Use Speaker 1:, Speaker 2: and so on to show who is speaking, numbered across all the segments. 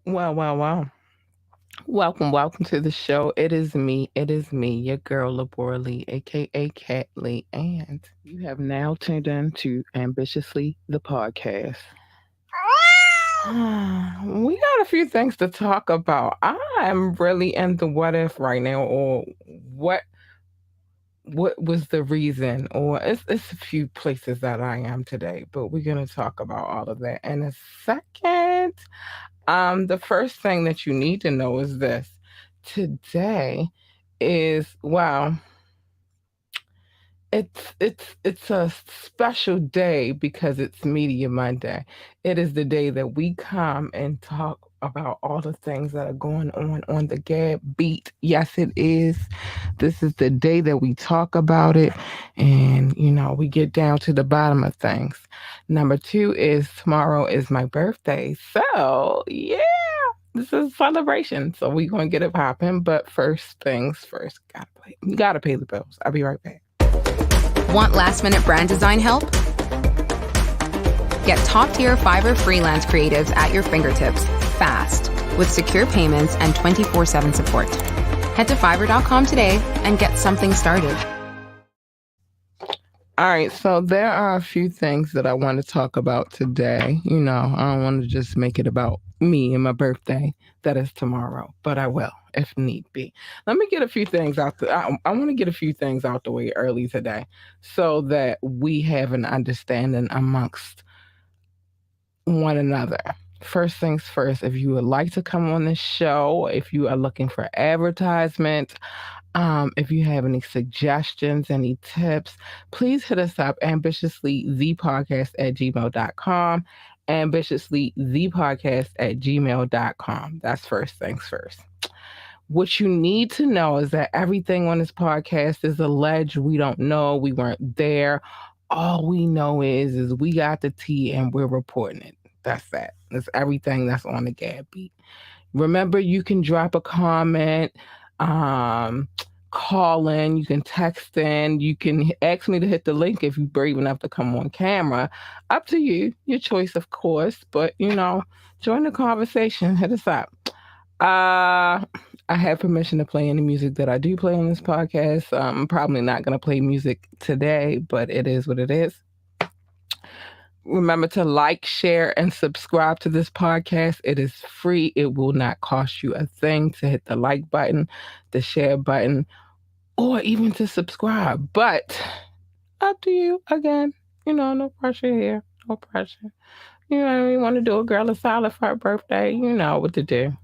Speaker 1: Well. Welcome to the show. It is me, your girl, Labora Lee, aka Cat Lee, and you have now tuned in to Ambitiously the podcast. We got a few things to talk about. I am really in the what if right now, or what what was the reason, or it's a few places that I am today, but we're gonna talk about all of that in a second. The first thing that you need to know is this. Today is wow, it's a special day because it's Media Monday. It is the day that we come and talk about all the things that are going on the GAB beat. Yes, it is. This is the day that we talk about it, and we get down to the bottom of things. Number two is tomorrow is my birthday, so yeah. This is a celebration, so we're gonna get it popping. But first things first, gotta pay the bills. I'll be right back.
Speaker 2: Want last minute brand design help? Get top tier Fiverr freelance creatives at your fingertips fast with secure payments and 24/7 support. Head to fiverr.com today and get something started.
Speaker 1: All right, so there are a few things that I want to talk about today. I don't want to just make it about me and my birthday that is tomorrow, but I will if need be. Let me get a few things out. I want to get a few things out the way early today so that we have an understanding amongst one another. First things first, if you would like to come on the show, if you are looking for advertisement, if you have any suggestions, any tips, please hit us up ambitiouslythepodcast@gmail.com. Ambitiouslythepodcast@gmail.com. That's first things first. What you need to know is that everything on this podcast is alleged. We don't know. We weren't there. All we know is we got the tea and we're reporting it. That's that. That's everything that's on the GAB beat. Remember, you can drop a comment, um, call in, you can text in, you can ask me to hit the link if you're brave enough to come on camera. Up to you, your choice, of course. But join the conversation. Hit us up. I have permission to play any music that I do play on this podcast. I'm probably not going to play music today, but it is what it is. Remember to like, share, and subscribe to this podcast. It is free. It will not cost you a thing to hit the like button, the share button, or even to subscribe. But up to you again. No pressure here. No pressure. You want to do a girl a salad for her birthday, you know what to do.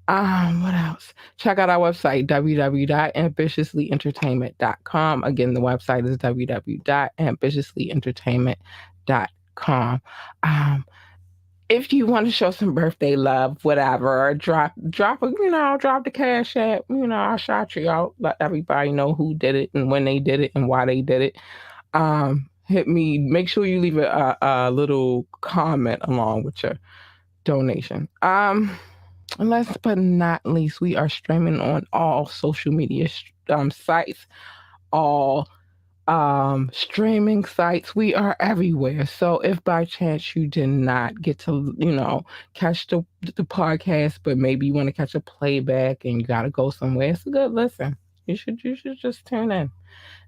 Speaker 1: What else? Check out our website, www.ambitiouslyentertainment.com. Again, the website is www.ambitiouslyentertainment.com. Um, if you want to show some birthday love, whatever, drop the cash app. I'll shout you out, let everybody know who did it and when they did it and why they did it. Hit me. Make sure you leave a little comment along with your donation. And last but not least, we are streaming on all social media sites, all streaming sites. We are everywhere. So if by chance you did not get to, catch the podcast, but maybe you want to catch a playback and you got to go somewhere, it's a good listen. You should just tune in,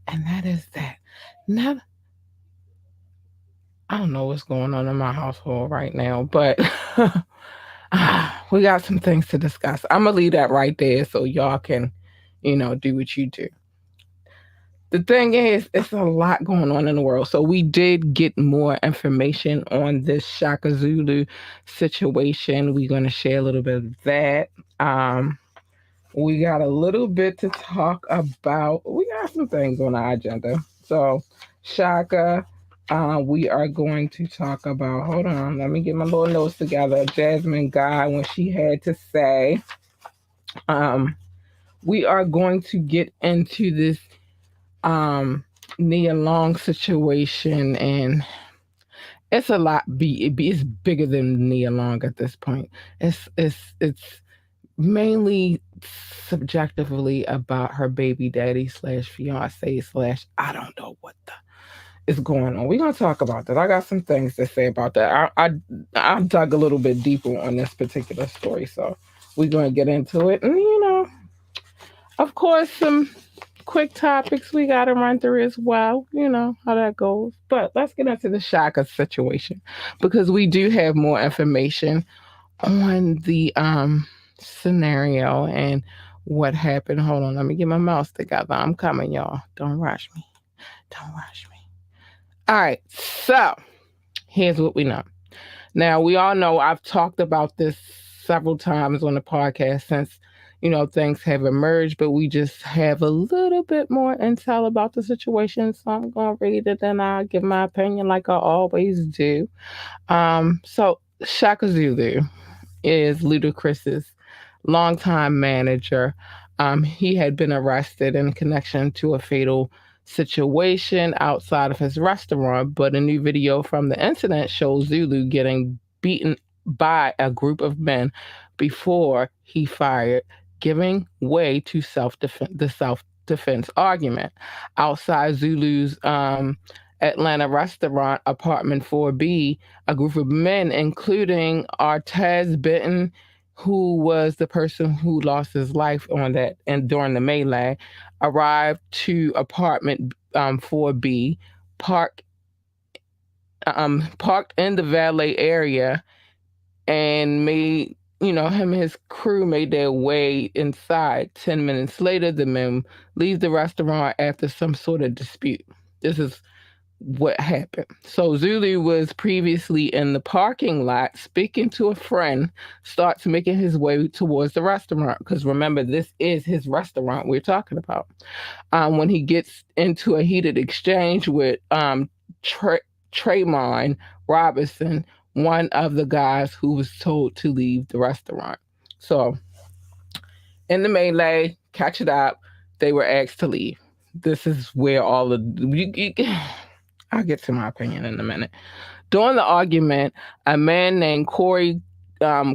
Speaker 1: and that is that. Now, I don't know what's going on in my household right now, but we got some things to discuss. I'm gonna leave that right there so y'all can, do what you do. The thing is, it's a lot going on in the world. So we did get more information on this Shaka Zulu situation. We're gonna share a little bit of that. We got a little bit to talk about. We got some things on our agenda. So Shaka, we are going to talk about. Hold on, let me get my little notes together. Jasmine Guy, when she had to say, um, we are going to get into this Nia Long situation, and it's a lot. It's bigger than Nia Long at this point. It's mainly subjectively about her baby daddy slash fiance slash I don't know what the is going on. We're gonna talk about that. I got some things to say about that. I dug a little bit deeper on this particular story, so we're gonna get into it. And of course, some quick topics we gotta run through as well. You know how that goes. But let's get into the Shaka situation because we do have more information on the scenario and what happened. Hold on, let me get my mouse together. I'm coming, y'all. Don't rush me. Don't rush me. All right, so here's what we know. Now, we all know I've talked about this several times on the podcast since, things have emerged, but we just have a little bit more intel about the situation. So I'm going to read it and I'll give my opinion like I always do. So Shaka Zulu is Ludacris's longtime manager. He had been arrested in connection to a fatal situation outside of his restaurant, but a new video from the incident shows Zulu getting beaten by a group of men before he fired, giving way to the self-defense argument. Outside Zulu's Atlanta restaurant, apartment 4B, a group of men, including Artez Benton, who was the person who lost his life on that and during the melee, arrived to apartment 4B, parked parked in the valet area, and made him and his crew made their way inside. 10 minutes later, the men leave the restaurant after some sort of dispute. This is what happened. So Zulu was previously in the parking lot speaking to a friend, starts making his way towards the restaurant. Because remember, this is his restaurant we're talking about. When he gets into a heated exchange with Tremont Robinson, one of the guys who was told to leave the restaurant. So in the melee, catch it up, they were asked to leave. This is where all of I'll get to my opinion in a minute. During the argument, a man named Corey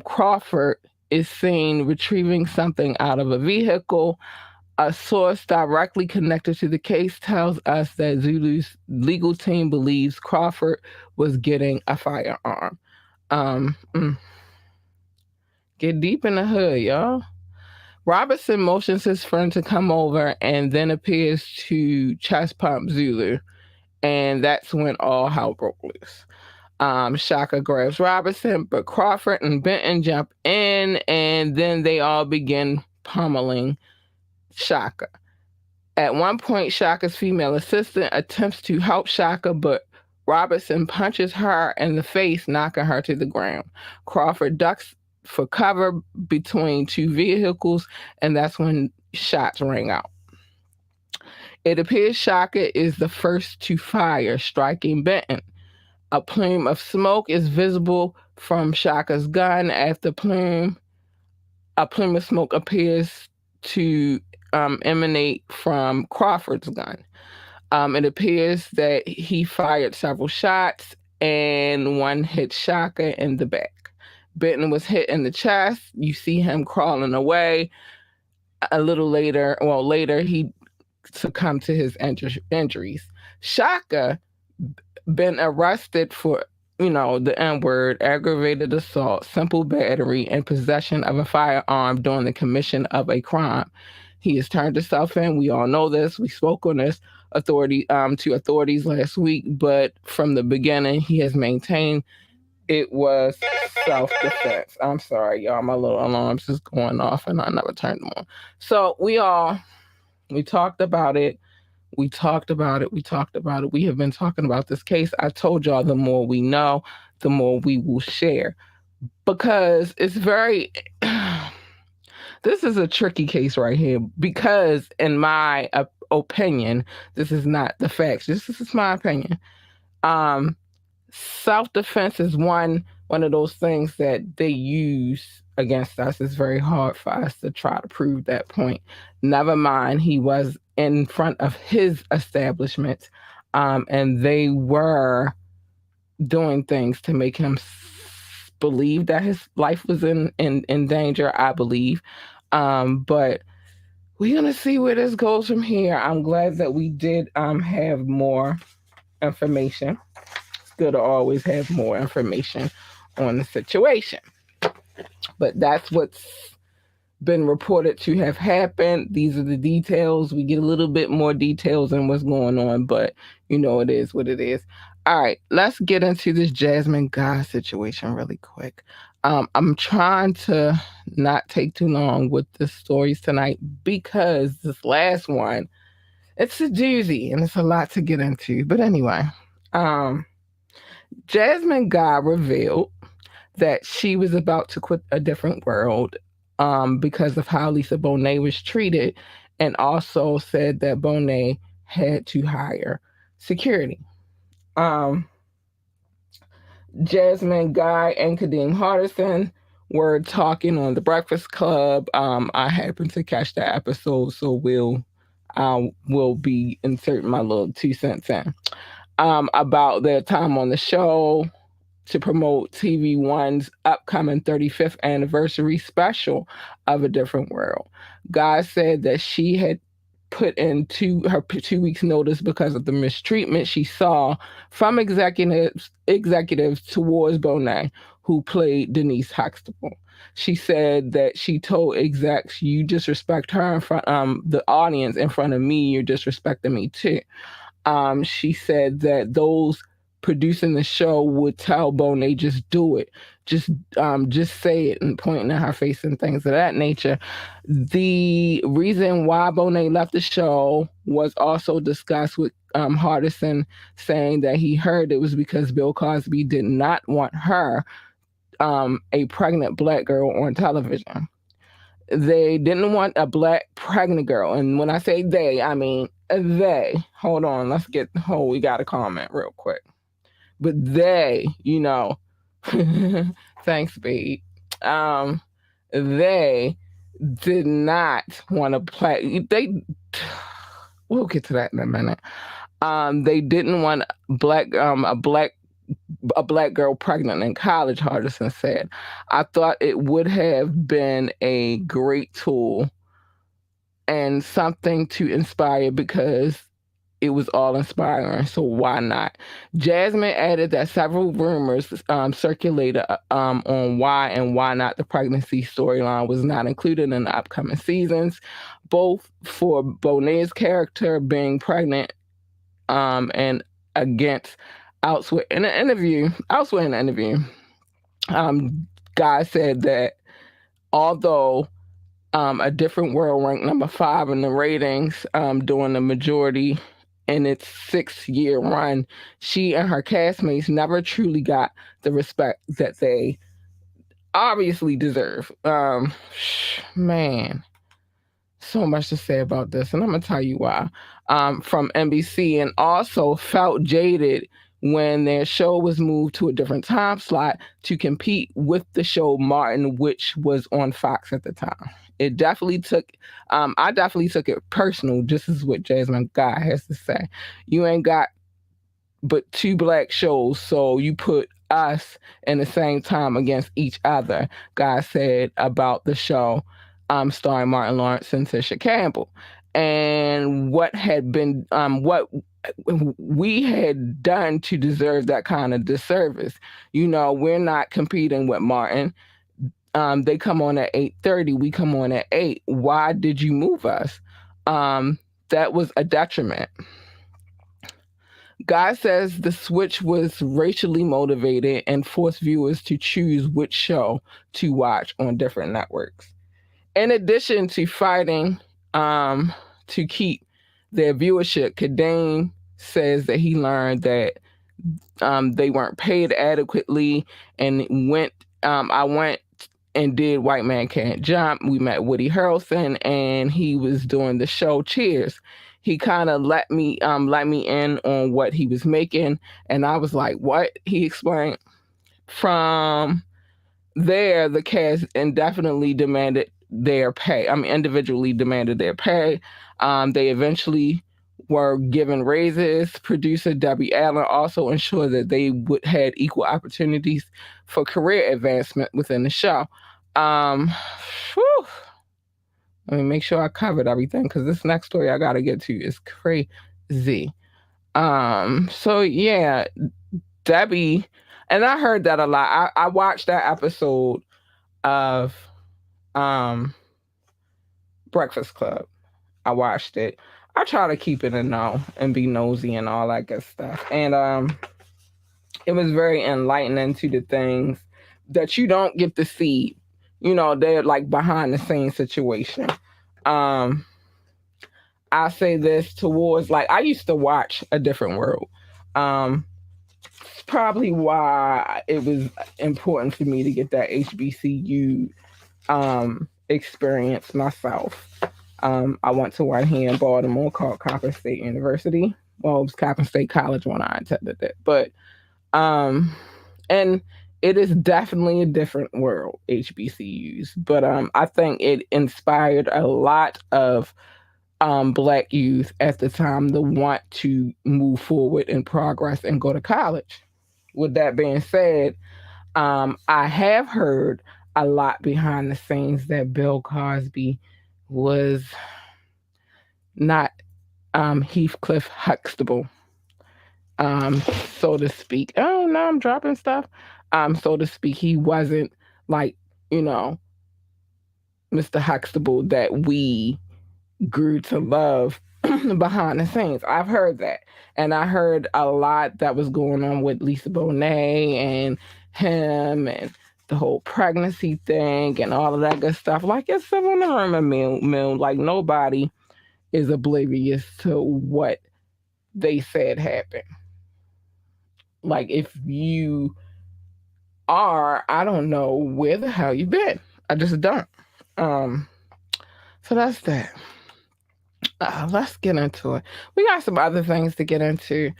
Speaker 1: Crawford is seen retrieving something out of a vehicle. A source directly connected to the case tells us that Zulu's legal team believes Crawford was getting a firearm. Um, mm, get deep in the hood, y'all. Robinson motions his friend to come over and then appears to chest pump Zulu. And that's when all hell broke loose. Shaka grabs Robinson, but Crawford and Benton jump in, and then they all begin pummeling Shaka. At one point, Shaka's female assistant attempts to help Shaka, but Robinson punches her in the face, knocking her to the ground. Crawford ducks for cover between two vehicles, and that's when shots ring out. It appears Shaka is the first to fire, striking Benton. A plume of smoke is visible from Shaka's gun. After a plume of smoke appears to emanate from Crawford's gun. It appears that he fired several shots and one hit Shaka in the back. Benton was hit in the chest. You see him crawling away. A little later, he succumbed to his injuries. Shaka been arrested for, the N-word, aggravated assault, simple battery, and possession of a firearm during the commission of a crime. He has turned himself in. We all know this. We spoke on this to authorities last week, but from the beginning, he has maintained it was self-defense. I'm sorry, y'all. My little alarms is going off, and I never turned them on. So we talked about it. We talked about it. We have been talking about this case. I told y'all the more we know, the more we will share. Because it's very, this is a tricky case right here. Because in my opinion, this is not the facts. This is my opinion. Self-defense is one of those things that they use against us. It's very hard for us to try to prove that point. Never mind, he was in front of his establishment, and they were doing things to make him believe that his life was in danger, I believe. But we're going to see where this goes from here. I'm glad that we did have more information. It's good to always have more information on the situation. But that's what's been reported to have happened. These are the details. We get a little bit more details on what's going on, but it is what it is. All right, let's get into this Jasmine Guy situation really quick. I'm trying to not take too long with the stories tonight because this last one, it's a doozy and it's a lot to get into. But anyway, um, Jasmine Guy revealed that she was about to quit a different world because of how Lisa Bonet was treated, and also said that Bonet had to hire security. Um, Jasmine Guy and Kadeem Hardison were talking on the Breakfast Club. I happened to catch that episode, so will be inserting my little 2 cents in about their time on the show to promote TV One's upcoming 35th anniversary special of A Different World. Guy said that she had put in her 2 weeks notice because of the mistreatment she saw from executives towards Bonet, who played Denise Huxtable. She said that she told execs, "You disrespect her in front the audience in front of me, you're disrespecting me too." She said that those producing the show would tell Bonet, just do it, just say it, and pointing at her face and things of that nature. The reason why Bonet left the show was also discussed with Hardison, saying that he heard it was because Bill Cosby did not want her, a pregnant black girl, on television. They didn't want a black pregnant girl. And when I say they, I mean they. Hold on, we got a comment real quick. But they, thanks, babe. Um, they did not want to play. We'll get to that in a minute. They didn't want a black girl pregnant in college, Hardison said. I thought it would have been a great tool and something to inspire because it was all inspiring. So why not? Jasmine added that several rumors circulated on why and why not the pregnancy storyline was not included in the upcoming seasons, both for Bonet's character being pregnant and against elsewhere in an interview. Guy said that although A Different World ranked number 5 in the ratings during the majority in its 6-year run, she and her castmates never truly got the respect that they obviously deserve. Man, so much to say about this, and I'm gonna tell you why. From NBC, and also felt jaded when their show was moved to a different time slot to compete with the show Martin, which was on Fox at the time. It definitely took, I definitely took it personal. This is what Jasmine Guy has to say. You ain't got but 2 black shows, so you put us in the same time against each other, Guy said about the show starring Martin Lawrence and Tisha Campbell. And what we had done to deserve that kind of disservice. We're not competing with Martin. They come on at 8:30. We come on at 8. Why did you move us? That was a detriment. Guy says the switch was racially motivated and forced viewers to choose which show to watch on different networks. In addition to fighting to keep their viewership, Kadeem says that he learned that they weren't paid adequately, and I went and did White Man Can't Jump. We met Woody Harrelson, and he was doing the show Cheers. He kind of let me in on what he was making, and I was like, "What?" He explained. From there, the cast indefinitely demanded their pay. Individually demanded their pay. They eventually were given raises. Producer Debbie Allen also ensured that they would had equal opportunities for career advancement within the show. Whew. Let me make sure I covered everything because this next story I got to get to is crazy. So yeah, Debbie, and I heard that a lot. I watched that episode of um Breakfast Club. I watched it. I try to keep it in know and be nosy and all that good stuff. And it was very enlightening to the things that you don't get to see. You know, they're like behind the scenes situation. Um, I say this towards like I used to watch A Different World. It's probably why it was important for me to get that HBCU experience myself. I went to one here in Baltimore called Coppin State University. Well, it was Coppin State College when I attended it, but um, and it is definitely a different world, HBCUs. But I think it inspired a lot of black youth at the time to want to move forward and progress and go to college. With that being said, I have heard a lot behind the scenes that Bill Cosby was not Heathcliff Huxtable, um, so to speak. Oh no, I'm dropping stuff. So to speak, he wasn't like, you know, Mr. Huxtable that we grew to love behind the scenes. I've heard that. And I heard a lot that was going on with Lisa Bonet and him and the whole pregnancy thing and all of that good stuff. Like it's on the rumor mill. Like nobody is oblivious to what they said happened. Like if you are, I don't know where the hell you been. I just don't. Um, so that's that. Let's get into it. We got some other things to get into.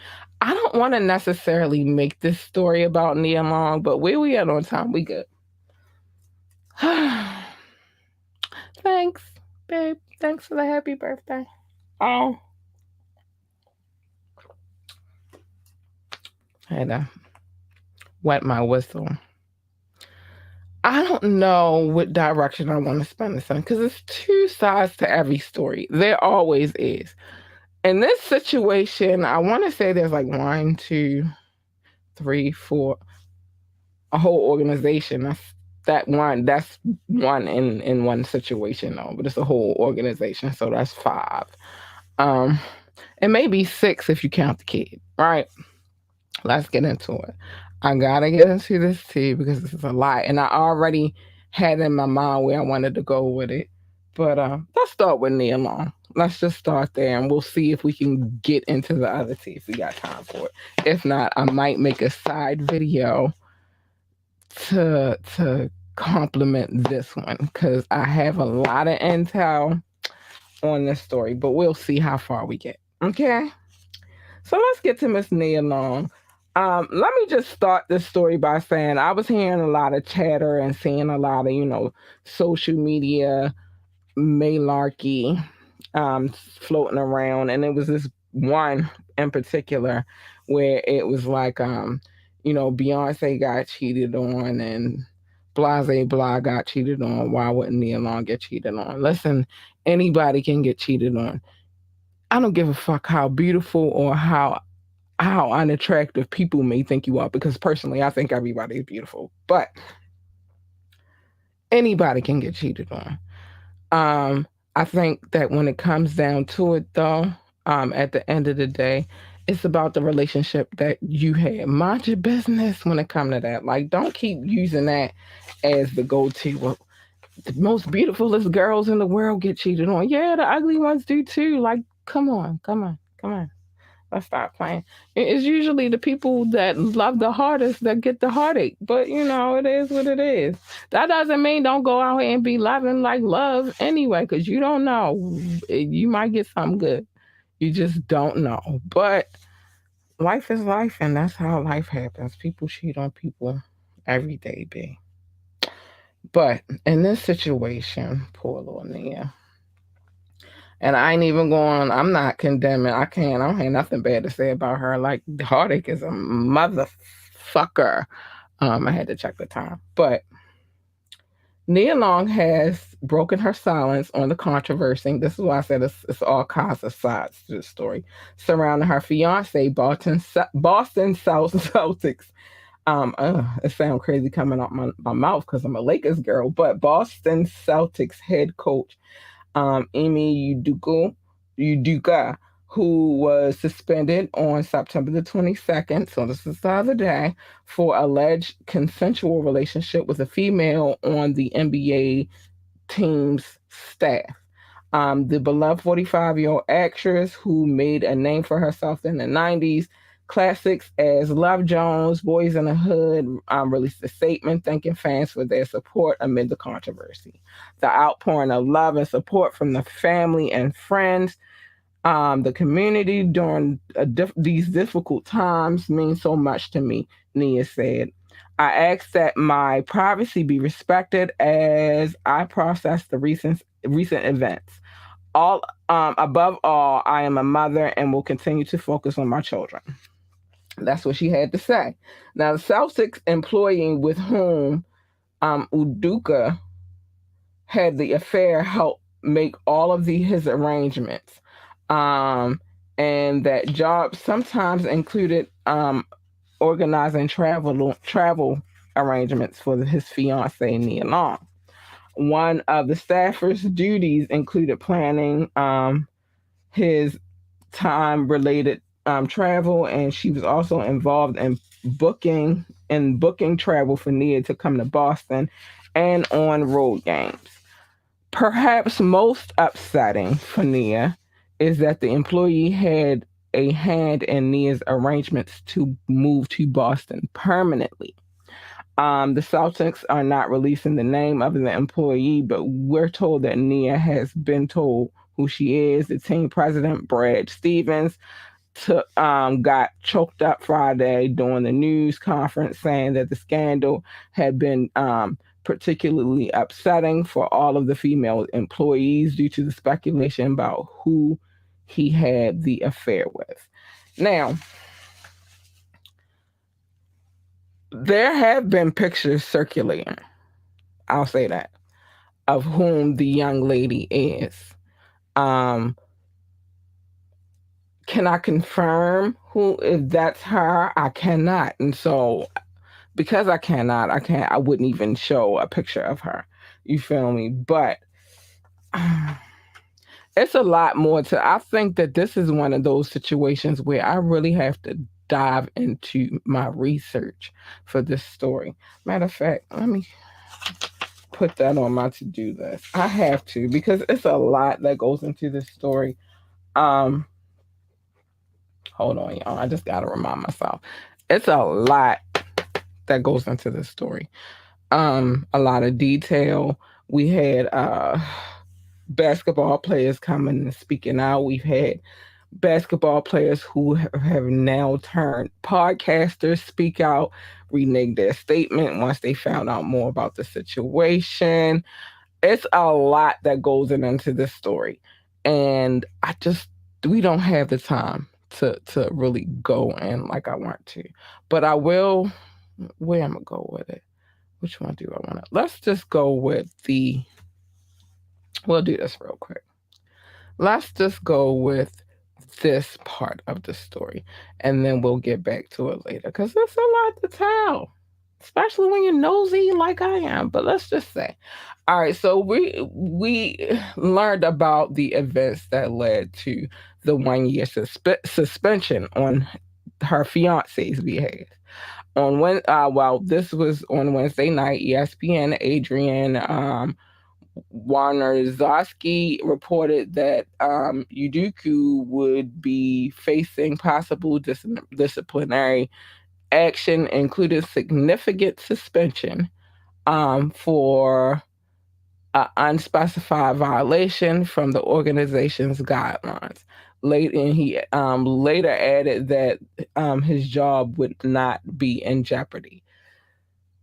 Speaker 1: I don't want to necessarily make this story about Nia Long, but where we at on time? We good. Thanks, babe. Thanks for the happy birthday. Oh, I had to wet my whistle. I don't know what direction I want to spend this in because it's two sides to every story. There always is. In this situation, I want to say there's like one, two, three, four, a whole organization. That's one in one situation though, but it's a whole organization, so that's five. Um, it may be six if you count the kid, right? Let's get into it. I gotta get into this tea because this is a lot, and I already had in my mind where I wanted to go with it. But let's start with Nia Long. Let's just start there, and we'll see if we can get into the other tea if we got time for it. If not, I might make a side video to complement this one because I have a lot of intel on this story, but we'll see how far we get. Okay, so let's get to Miss Nia Long. Let me just start this story by saying I was hearing a lot of chatter and seeing a lot of, social media malarkey floating around. And it was this one in particular where it was like, Beyonce got cheated on and Blase Blah got cheated on. Why wouldn't Nia Long get cheated on? Listen, anybody can get cheated on. I don't give a fuck how beautiful or how unattractive people may think you are because personally I think everybody is beautiful. But anybody can get cheated on. I think that when it comes down to it though, at the end of the day, it's about the relationship that you had. Mind your business when it comes to that. Like don't keep using that as the go-to. Well, the most beautifulest girls in the world get cheated on. Yeah, the ugly ones do too. Like, come on, come on, come on. Let's stop playing. It's usually the people that love the hardest that get the heartache. But it is what it is. That doesn't mean don't go out here and be loving like love anyway, because you don't know. You might get something good. You just don't know. But life is life, and that's how life happens. People cheat on people every day, B. But in this situation, poor little Nia. And I ain't even going, I'm not condemning. I don't have nothing bad to say about her. Like, heartache is a motherfucker. I had to check the time. But Nia Long has broken her silence on the controversy. This is why I said it's all kinds of sides to the story surrounding her fiance, Boston South Celtics. It sounds crazy coming out my mouth because I'm a Lakers girl, but Boston Celtics head coach Amy Uduka, who was suspended on September the 22nd, so this is the other day, for alleged consensual relationship with a female on the NBA team's staff. The beloved 45-year-old actress who made a name for herself in the 90s, classics as Love Jones, Boys in the Hood, released a statement thanking fans for their support amid the controversy. The outpouring of love and support from the family and friends, the community during these difficult times means so much to me, Nia said. I ask that my privacy be respected as I process the recent events. All Above all, I am a mother and will continue to focus on my children. That's what she had to say. Now, the Celtics employee with whom Uduka had the affair helped make all of his arrangements. Um, and that job sometimes included organizing travel arrangements for his fiancee Nia Long. One of the staffers' duties included planning his time related travel, and she was also involved in booking travel for Nia to come to Boston and on road games. Perhaps most upsetting for Nia is that the employee had a hand in Nia's arrangements to move to Boston permanently. The Celtics are not releasing the name of the employee, but we're told that Nia has been told who she is. The team president, Brad Stevens, got choked up Friday during the news conference, saying that the scandal had been particularly upsetting for all of the female employees due to the speculation about who he had the affair with. Now, there have been pictures circulating, I'll say that, of whom the young lady is. Um, can I confirm who if that's her? I cannot. And so because I wouldn't even show a picture of her. You feel me? But it's a lot more to I think that this is one of those situations where I really have to dive into my research for this story. Matter of fact, let me put that on my to-do list. I have to because it's a lot that goes into this story. Um Hold on, y'all. I just gotta remind myself. It's a lot that goes into this story. A lot of detail. We had basketball players coming and speaking out. We've had basketball players who have now turned podcasters speak out, renege their statement once they found out more about the situation. It's a lot that goes into this story. And we don't have the time to really go in like I want to. But I will, where am I going to go with it? Which one do I want to? Let's just go with we'll do this real quick. Let's just go with this part of the story and then we'll get back to it later because there's a lot to tell, especially when you're nosy like I am. But let's just say, all right, so we learned about the events that led to the 1 year suspension on her fiance's behalf. This was on Wednesday night, ESPN Adrian Wojnarowski reported that Uduku would be facing possible disciplinary action, including significant suspension for an unspecified violation from the organization's guidelines. He later added that his job would not be in jeopardy.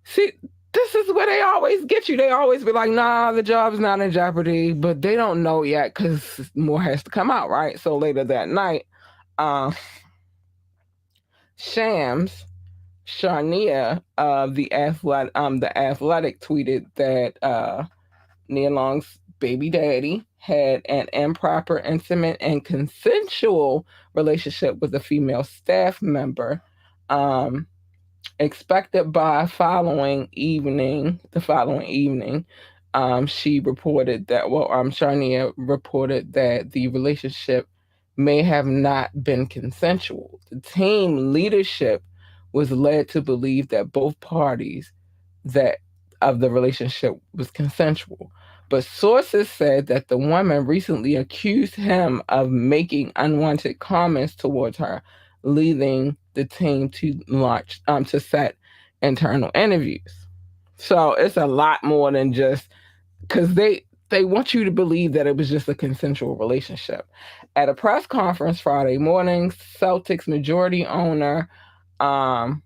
Speaker 1: See, this is where they always get you. They always be like, nah, the job's not in jeopardy, but they don't know yet because more has to come out, right? So later that night, Shams Sharnia of the Athletic tweeted that Nia Long's baby daddy had an improper, intimate, and consensual relationship with a female staff member. Um, Expected by the following evening, she reported that, Sharnia reported that the relationship may have not been consensual. The team leadership was led to believe that both parties that of the relationship was consensual. But sources said that the woman recently accused him of making unwanted comments towards her, leading the team to set internal interviews. So it's a lot more than just because they want you to believe that it was just a consensual relationship. At a press conference Friday morning, Celtics majority owner um,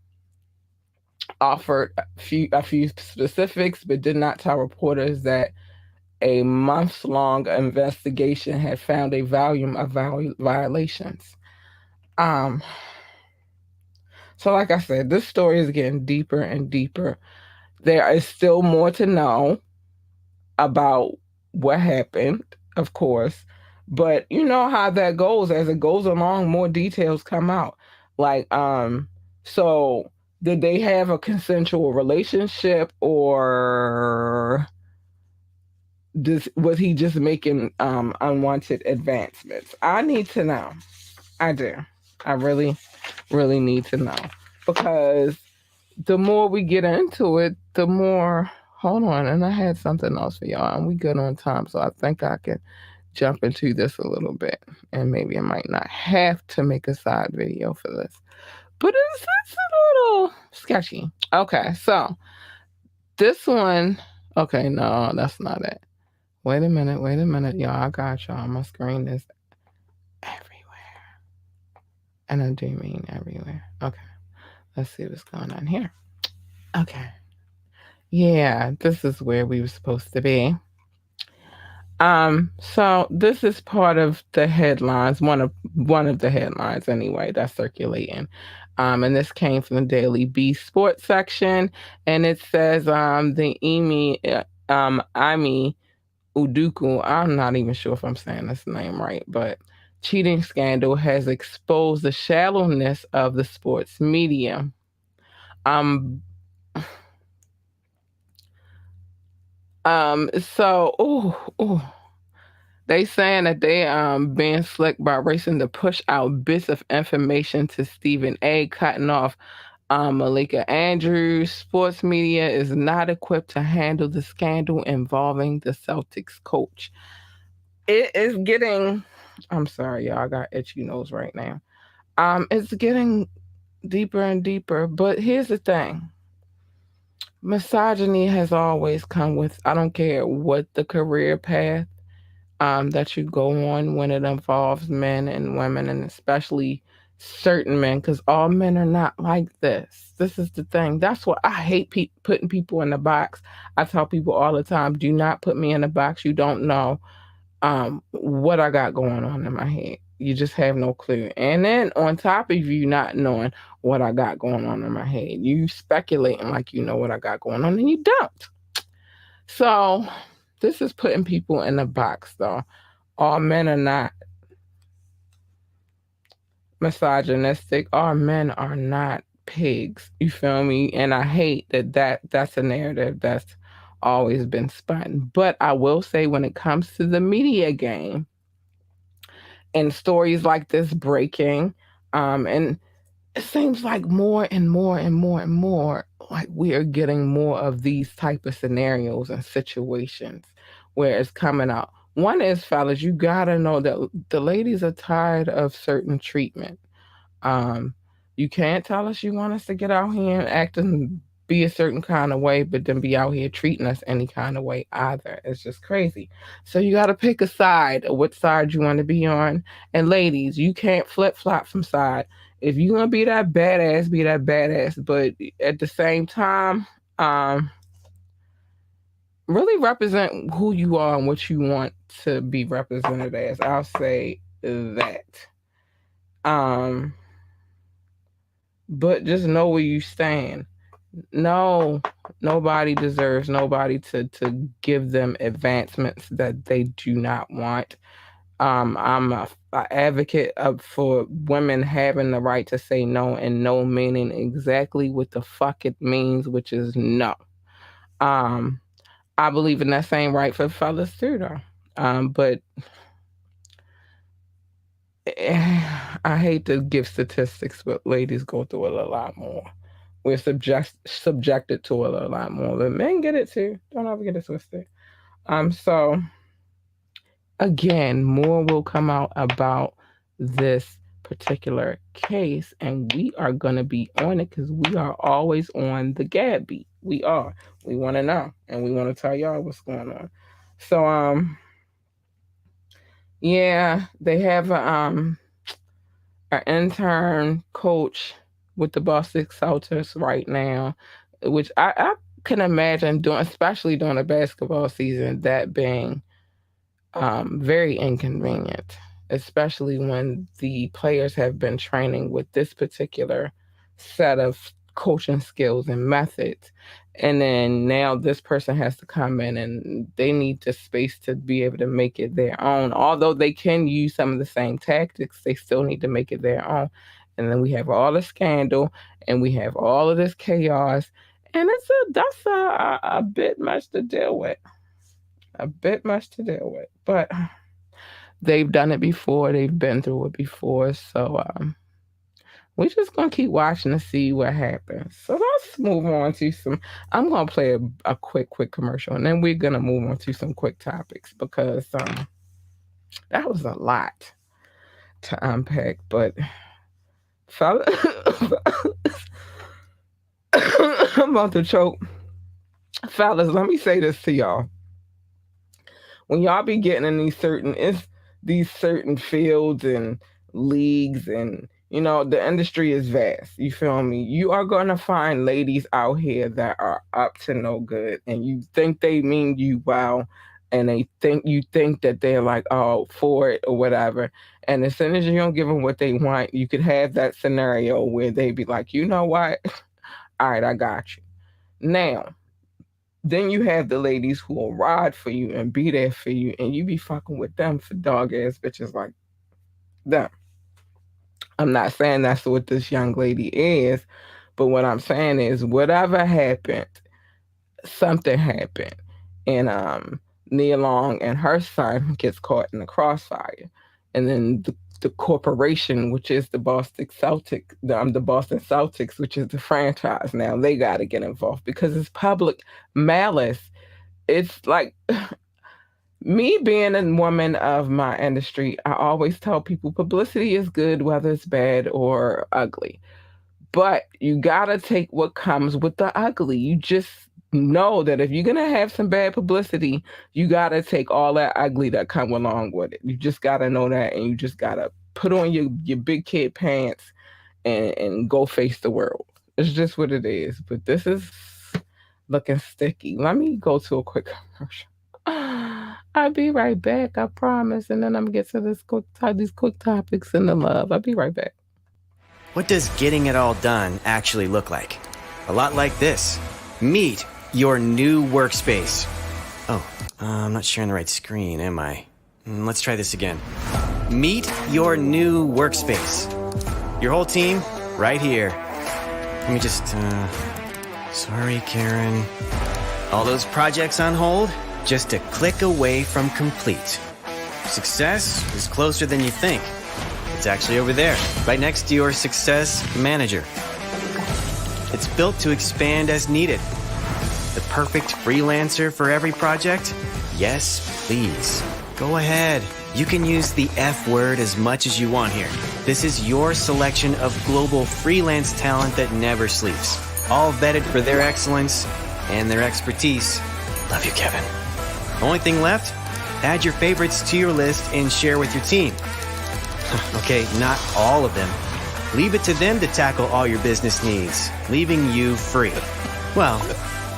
Speaker 1: offered a few specifics, but did not tell reporters that a months long investigation had found a volume of violations. Um, so, like I said, this story is getting deeper and deeper. There is still more to know about what happened, of course, but you know how that goes. As it goes along, more details come out. Like, so did they have a consensual relationship, or was he just making unwanted advancements? I need to know. I do. I really, really need to know, because the more we get into it, the more. Hold on, and I had something else for y'all, and we good on time, so I think I can jump into this a little bit, and maybe I might not have to make a side video for this, but it's a little sketchy. Okay, so this one. Okay, no, that's not it. Wait a minute, y'all. I got y'all. My screen is everywhere, and I do mean everywhere. Okay, let's see what's going on here. Okay. Yeah, this is where we were supposed to be. So this is part of the headlines, one of the headlines anyway, that's circulating. And this came from the Daily Beast Sports section, and it says the Imi Uduku, I'm not even sure if I'm saying this name right, but cheating scandal has exposed the shallowness of the sports media. Um, so they saying that they being slick by racing to push out bits of information to Stephen A, cutting off Malika Andrews. Sports media is not equipped to handle the scandal involving the Celtics coach. It is getting. I'm sorry, y'all. I got itchy nose right now. It's getting deeper and deeper. But here's the thing: misogyny has always come with. I don't care what the career path that you go on when it involves men and women, and especially certain men, because all men are not like this. This is the thing. That's what I hate putting people in a box. I tell people all the time, do not put me in a box. You don't know what I got going on in my head. You just have no clue. And then on top of you not knowing what I got going on in my head, you speculating like you know what I got going on, and you don't. So this is putting people in a box, though. All men are not misogynistic. All men are not pigs. You feel me? And I hate that's a narrative that's always been spun. But I will say, when it comes to the media game and stories like this breaking, and it seems like more and more and more and more like we are getting more of these type of scenarios and situations where it's coming out. One is, fellas, you gotta know that the ladies are tired of certain treatment. um you can't tell us you want us to get out here and act and be a certain kind of way, but then be out here treating us any kind of way either. It's just crazy. So you got to pick a side, or what side you want to be on. And ladies, you can't flip flop from side. If you want to be that badass, be that badass. But at the same time, really represent who you are and what you want to be represented as. I'll say that. Um, but just know where you stand. No, nobody deserves nobody to give them advancements that they do not want. I'm a advocate for women having the right to say no, and no meaning exactly what the fuck it means, which is no. Um, I believe in that same right for fellas too, though. But I hate to give statistics, but ladies go through it a lot more. We're subjected to it a lot more, but men get it too. Don't ever get it twisted. So again, more will come out about this particular case, and we are going to be on it because we are always on the GAB beat. We are. We want to know, and we want to tell y'all what's going on. So, yeah, they have an intern coach with the Boston Celtics right now, which I can imagine doing, especially during the basketball season, that being very inconvenient, especially when the players have been training with this particular set of coaching skills and methods. And then now this person has to come in and they need the space to be able to make it their own. Although they can use some of the same tactics, they still need to make it their own. And then we have all the scandal and we have all of this chaos. And that's a bit much to deal with. A bit much to deal with. But they've done it before. They've been through it before. So we're just gonna keep watching to see what happens. So let's move on to some. I'm gonna play a quick commercial, and then we're gonna move on to some quick topics because that was a lot to unpack. But fella, I'm about to choke. Fellas, let me say this to y'all. When y'all be getting in these certain fields and leagues, and the industry is vast, you feel me, you are going to find ladies out here that are up to no good, and you think they mean you well, and you think that they're like, oh, for it or whatever, and as soon as you don't give them what they want, you could have that scenario where they be like, you know what, all right, I got you. Now then you have the ladies who will ride for you and be there for you, and you be fucking with them for dog ass bitches like them. I'm not saying that's what this young lady is, but what I'm saying is whatever happened, something happened. And Nia Long and her son gets caught in the crossfire. And then the corporation, which is the the Boston Celtics, which is the franchise now, they got to get involved because it's public malice. It's like me being a woman of my industry, I always tell people publicity is good, whether it's bad or ugly. But you got to take what comes with the ugly. You just know that if you're going to have some bad publicity, you got to take all that ugly that come along with it. You just got to know that, and you just got to put on your big kid pants and go face the world. It's just what it is. But this is looking sticky. Let me go to a quick commercial. I'll be right back, I promise. And then I'm going to get to these quick topics and the love. I'll be right back.
Speaker 3: What does getting it all done actually look like? A lot like this. Meet your new workspace. Oh, I'm not sharing the right screen, am I? Let's try this again. Meet your new workspace. Your whole team, right here. Let me just, sorry, Karen. All those projects on hold, just a click away from complete. Success is closer than you think. It's actually over there, right next to your Success Manager. It's built to expand as needed. The perfect freelancer for every project? Yes, please. Go ahead. You can use the F word as much as you want here. This is your selection of global freelance talent that never sleeps. All vetted for their excellence and their expertise. Love you, Kevin. Only thing left? Add your favorites to your list and share with your team. Okay, not all of them. Leave it to them to tackle all your business needs, leaving you free. Well,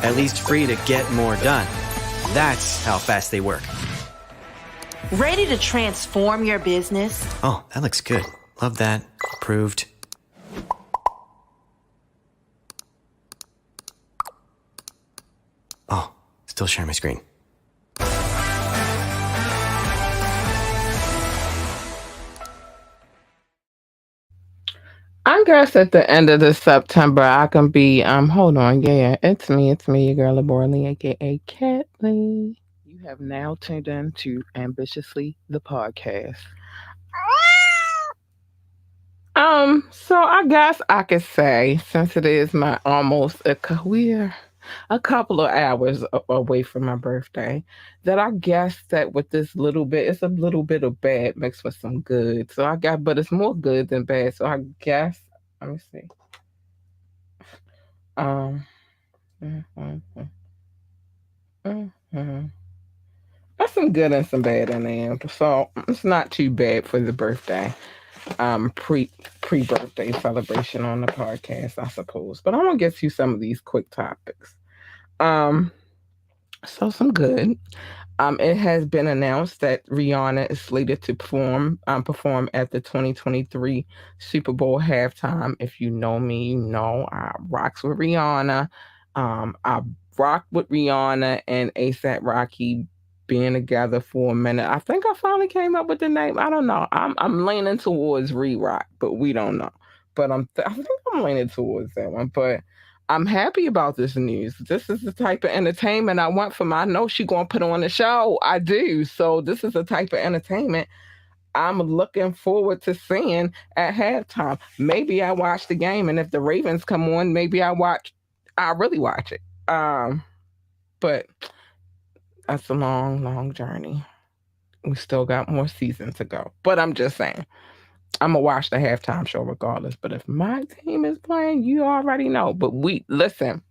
Speaker 3: at least free to get more done. That's how fast they work.
Speaker 4: Ready to transform your business?
Speaker 3: Oh, that looks good. Love that. Approved. Still sharing my screen.
Speaker 1: I guess at the end of this September, I can be, hold on, yeah, it's me, your girl, Laborly, aka Catley. You have now tuned in to Ambitiously, the podcast. So I guess I could say, since it is my almost we're a couple of hours away from my birthday, that I guess that with this little bit, it's a little bit of bad mixed with some good. So I got, but it's more good than bad. So I guess, let me see. Um, mhm, mhm, mhm. That's some good and some bad in there. So it's not too bad for the birthday. Pre birthday celebration on the podcast, I suppose. But I'm gonna get to some of these quick topics. Um, so some good. It has been announced that Rihanna is slated to perform at the 2023 Super Bowl halftime. If you know me, you know I rocks with Rihanna. I rocked with Rihanna and ASAP Rocky being together for a minute. I think I finally came up with the name. I don't know. I'm leaning towards Re Rock, but we don't know. But I think I'm leaning towards that one. But I'm happy about this news. This is the type of entertainment I want for my. I know she gonna put on the show. I do. So this is the type of entertainment I'm looking forward to seeing at halftime. Maybe I watch the game, and if the Ravens come on, maybe I watch. I really watch it. But that's a long, long journey. We still got more season to go. But I'm just saying, I'm gonna watch the halftime show regardless. But if my team is playing, you already know. But we listen.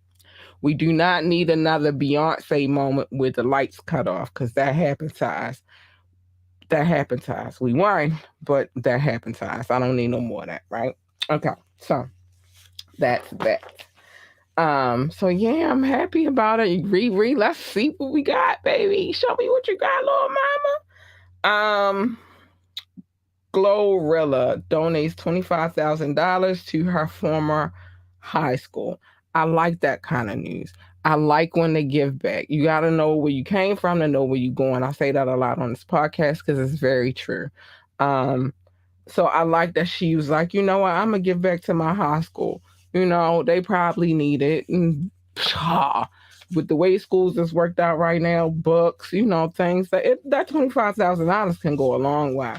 Speaker 1: We do not need another Beyonce moment where the lights cut off because that happened to us. That happened to us. We won, but that happened to us. I don't need no more of that, right? Okay, so that's that. So yeah, I'm happy about it. Riri, let's see what we got, baby. Show me what you got, little mama. Glorilla donates $25,000 to her former high school. I like that kind of news. I like when they give back. You got to know where you came from to know where you're going. I say that a lot on this podcast because it's very true. Um, so I like that she was like, you know what, I'm gonna give back to my high school. You know, they probably need it. And with the way schools is worked out right now, books, things that $25,000 can go a long way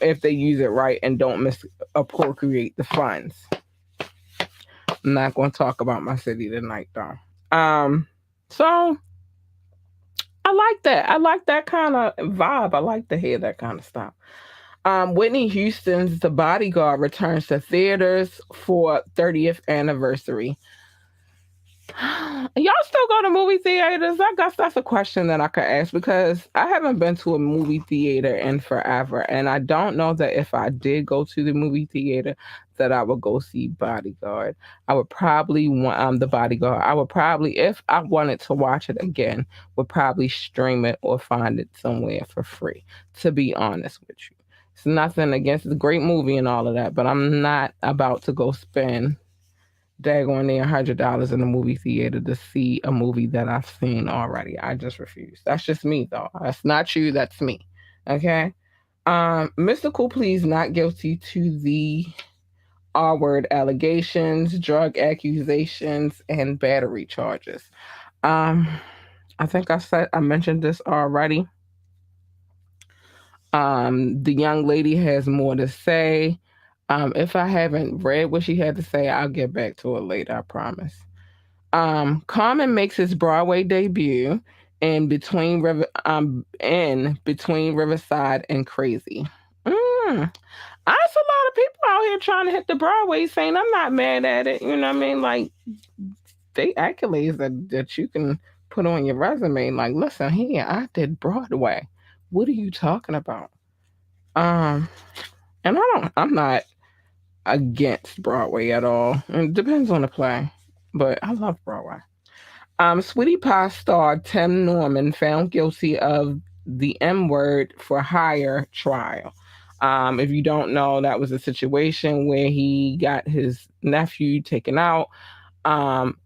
Speaker 1: if they use it right and don't misappropriate the funds. I'm not going to talk about my city tonight, though. So I like that. I like that kind of vibe. I like to hear that kind of stuff. Whitney Houston's The Bodyguard returns to theaters for 30th anniversary. Y'all still go to movie theaters? I guess that's a question that I could ask because I haven't been to a movie theater in forever, and I don't know that if I did go to the movie theater, that I would go see Bodyguard. I would probably want The Bodyguard. I would probably, if I wanted to watch it again, would probably stream it or find it somewhere for free. To be honest with you, it's nothing against the great movie and all of that, but I'm not about to go spend daggone near $100 in a movie theater to see a movie that I've seen already. I just refuse. That's just me, though. That's not you. That's me. Okay. Mystical pleads not guilty to the R word allegations, drug accusations, and battery charges. Um, I think I mentioned this already. The young lady has more to say. If I haven't read what she had to say, I'll get back to it later, I promise. Common makes his Broadway debut in between Riverside and Crazy. That's a lot of people out here trying to hit the Broadway saying I'm not mad at it. You know what I mean? Like they accolades that you can put on your resume. Like, listen here, I did Broadway. What are you talking about? Um, and I'm not against Broadway at all. It depends on the play, but I love Broadway. Sweetie Pie star Tim Norman found guilty of the M word for hire trial. If you don't know, that was a situation where he got his nephew taken out um,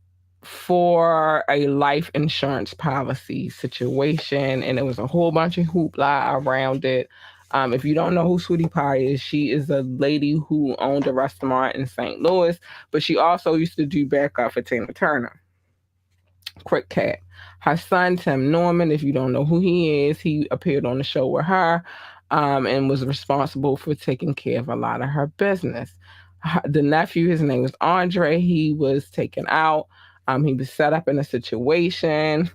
Speaker 1: for a life insurance policy situation, and there was a whole bunch of hoopla around it. If you don't know who Sweetie Pie is, she is a lady who owned a restaurant in St. Louis, but she also used to do backup for Tina Turner. Quick Cat. Her son, Tim Norman, if you don't know who he is, he appeared on the show with her, and was responsible for taking care of a lot of her business. The nephew, his name was Andre, he was taken out. He was set up in a situation.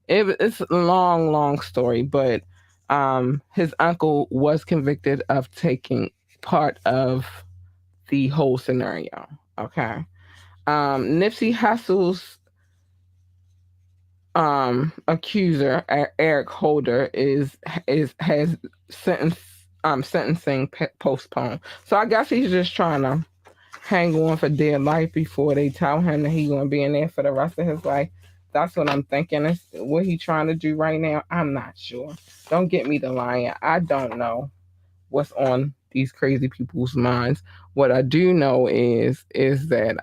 Speaker 1: It's a long, long story, but his uncle was convicted of taking part of the whole scenario. Okay. Nipsey Hussle's accuser, Eric Holder, is has sentence sentencing postponed. So I guess he's just trying to hang on for dear life before they tell him that he's gonna be in there for the rest of his life. That's what I'm thinking. Is what he trying to do right now. I'm not sure. Don't get me to lying. I don't know what's on these crazy people's minds. What I do know is that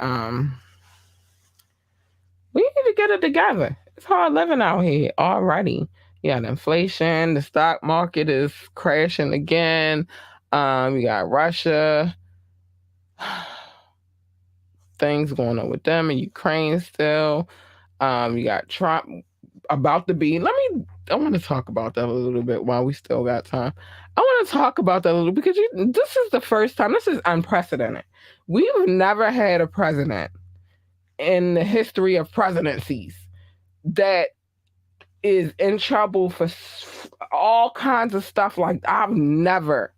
Speaker 1: we need to get it together. It's hard living out here already. You got inflation, the stock market is crashing again. You got Russia, things going on with them and Ukraine still. You got Trump about to be. I want to talk about that a little bit while we still got time. I want to talk about that a little because this is the first time. This is unprecedented. We've never had a president in the history of presidencies that is in trouble for all kinds of stuff. Like I've never.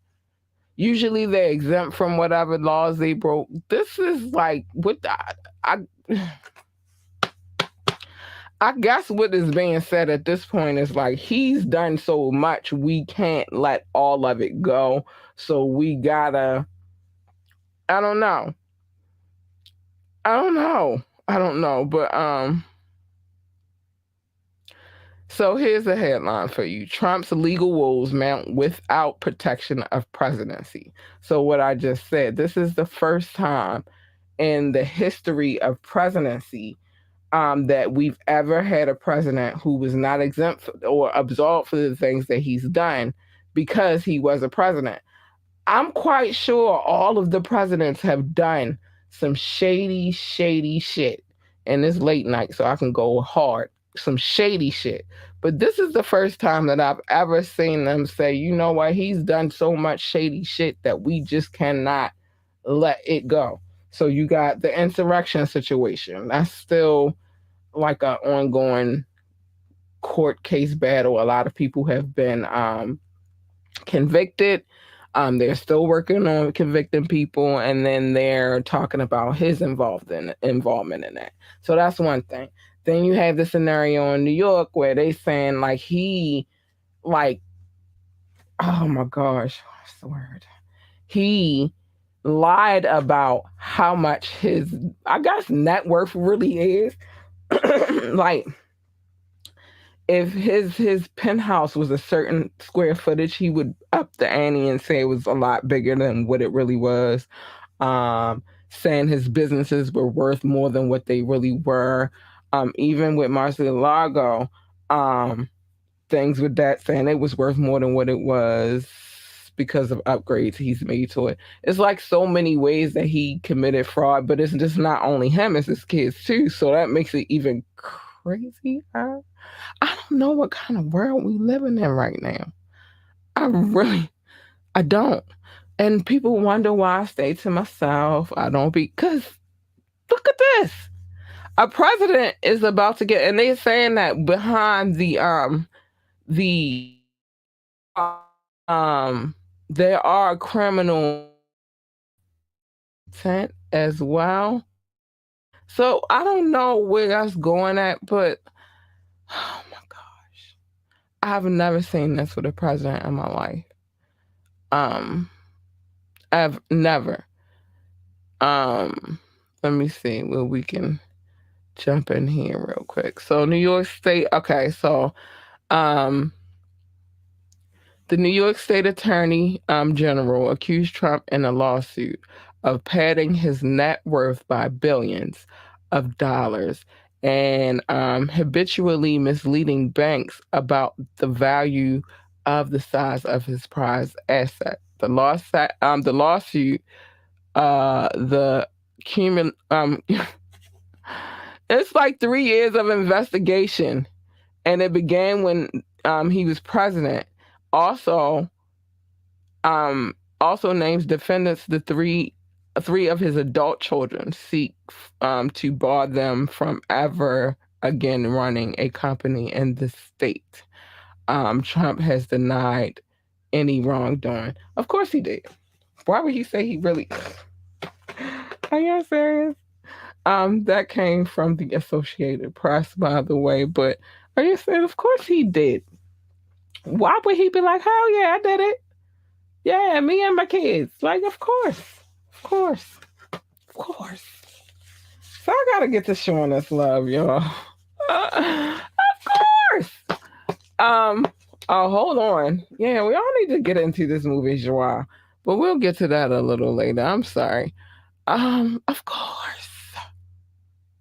Speaker 1: Usually they're exempt from whatever laws they broke. This is like what I guess what is being said at this point is like he's done so much we can't let all of it go. So we gotta. I don't know. But so here's a headline for you. Trump's legal woes mount without protection of presidency. So what I just said, this is the first time in the history of presidency that we've ever had a president who was not exempt or absolved for the things that he's done because he was a president. I'm quite sure all of the presidents have done some shady, shady shit. And it's late night, so I can go hard. Some shady shit. But this is the first time that I've ever seen them say, you know what, he's done so much shady shit that we just cannot let it go. So you got the insurrection situation. That's still like an ongoing court case battle. A lot of people have been convicted. They're still working on convicting people, and then they're talking about his involvement in that. So that's one thing. Then you have the scenario in New York where they saying like oh my gosh, what's the word? He lied about how much his, I guess, net worth really is. Like if his penthouse was a certain square footage, he would up the ante and say it was a lot bigger than what it really was. Saying his businesses were worth more than what they really were. Even with Mar-a-Lago, things with that saying it was worth more than what it was because of upgrades he's made to it. It's like so many ways that he committed fraud, but it's just not only him, it's his kids too. So that makes it even crazy. I don't know what kind of world we living in right now. I don't. And people wonder why I stay to myself. I don't because look at this. A president is about to get, and they're saying that behind the there are criminal intent as well. So I don't know where that's going at, but oh my gosh, I've never seen this with a president in my life. I've never. Let me see where we can jump in here real quick. So New York State, okay, so the New York State Attorney General accused Trump in a lawsuit of padding his net worth by billions of dollars and habitually misleading banks about the value of the size of his prized asset. The lawsuit, the cumin, it's like 3 years of investigation, and it began when he was president. Also, um, also names defendants the three of his adult children seek to bar them from ever again running a company in the state. Trump has denied any wrongdoing. Of course he did. Why would he say he really? Are you serious? That came from the Associated Press, by the way. But are you serious? Of course he did. Why would he be like, hell yeah, I did it? Yeah, me and my kids. Like, of course, of course. So I gotta get to showing us love, y'all. Of course. Um. Oh, hold on. Yeah, we all need to get into this movie, Joie, but we'll get to that a little later. I'm sorry. Of course.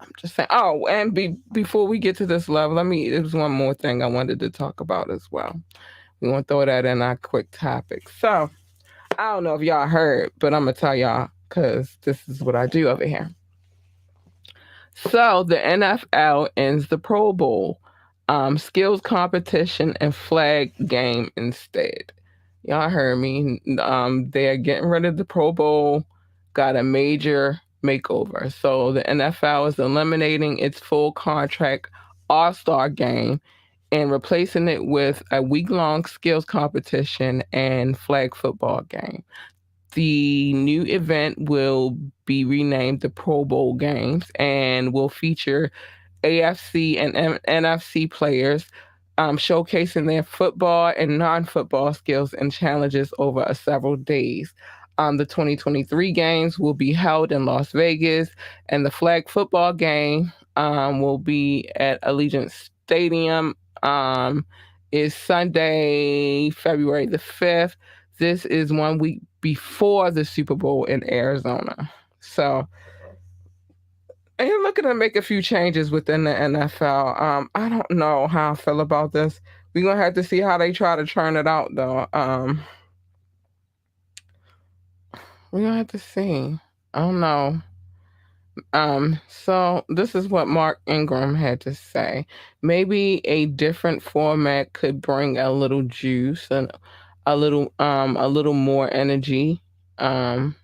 Speaker 1: I'm just saying. Oh, and before we get to this love, there's one more thing I wanted to talk about as well. We want to throw that in our quick topic. So I don't know if y'all heard, but I'm gonna tell y'all because this is what I do over here. So the NFL ends the Pro Bowl, skills competition and flag game instead. Y'all heard me. They're getting rid of the Pro Bowl, got a major makeover. So the NFL is eliminating its full contract All Star game and replacing it with a week long skills competition and flag football game. The new event will be renamed the Pro Bowl Games and will feature AFC and NFC players showcasing their football and non football skills and challenges over several days. The 2023 games will be held in Las Vegas, and the flag football game will be at Allegiant Stadium. Is Sunday, February the 5th. This is 1 week before the Super Bowl in Arizona. So, and you're looking to make a few changes within the NFL. I don't know how I feel about this. We're gonna have to see how they try to turn it out, though. We're gonna have to see. I don't know. So this is what Mark Ingram had to say. Maybe a different format could bring a little juice and a little more energy. Um,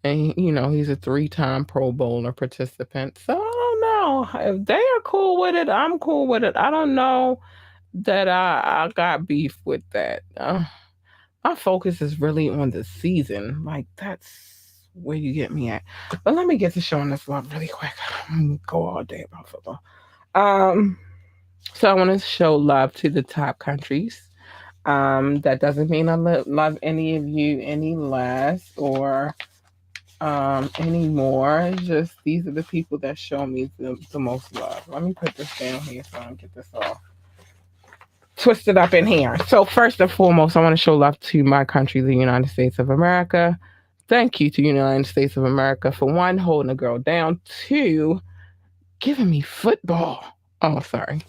Speaker 1: and he's a three-time Pro Bowler participant. So I don't know if they are cool with it. I'm cool with it. I don't know that I got beef with that. My focus is really on the season. Like that's where you get me at. But let me get to showing this love really quick. I'm gonna go all day about football. Um, so I want to show love to the top countries. That doesn't mean I love any of you any less or any more. It's just these are the people that show me the most love. Let me put this down here so I don't get this all twisted up in here. So first and foremost, I want to show love to my country, the United States of America. Thank you to the United States of America for one, holding a girl down, two, giving me football. Oh, sorry.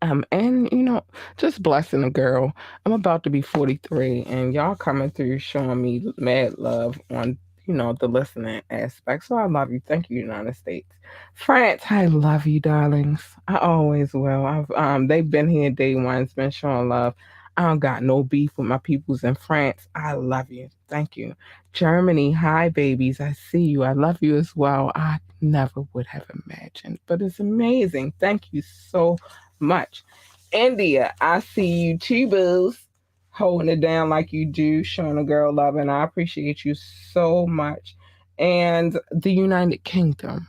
Speaker 1: And just blessing a girl. I'm about to be 43, and y'all coming through showing me mad love on the listening aspect. So I love you. Thank you, United States. France, I love you, darlings. I always will. They've been here day one. It's been showing love. I don't got no beef with my peoples in France. I love you. Thank you. Germany, hi babies. I see you. I love you as well. I never would have imagined, but it's amazing. Thank you so much. India, I see you too, booze. Holding it down like you do, showing a girl love, and I appreciate you so much. And the United Kingdom,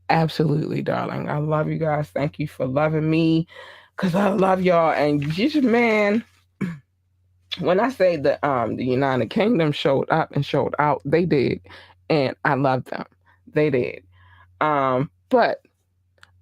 Speaker 1: absolutely, darling. I love you guys. Thank you for loving me, cause I love y'all. And just man, when I say that the United Kingdom showed up and showed out, they did, and I love them. They did. But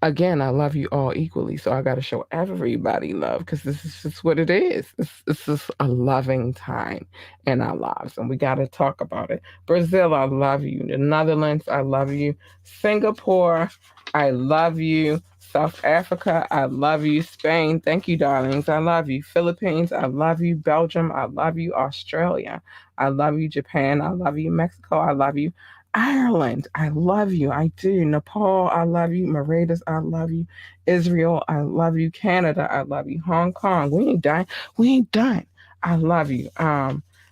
Speaker 1: again, I love you all equally. So I got to show everybody love because this is just what it is. It's just a loving time in our lives. And we got to talk about it. Brazil, I love you. The Netherlands, I love you. Singapore, I love you. South Africa, I love you. Spain, thank you, darlings. I love you. Philippines, I love you. Belgium, I love you. Australia, I love you. Japan, I love you. Mexico, I love you. Ireland, I love you. I do. Nepal, I love you. Mauritius, I love you. Israel, I love you. Canada, I love you. Hong Kong, we ain't done. We ain't done. I love you.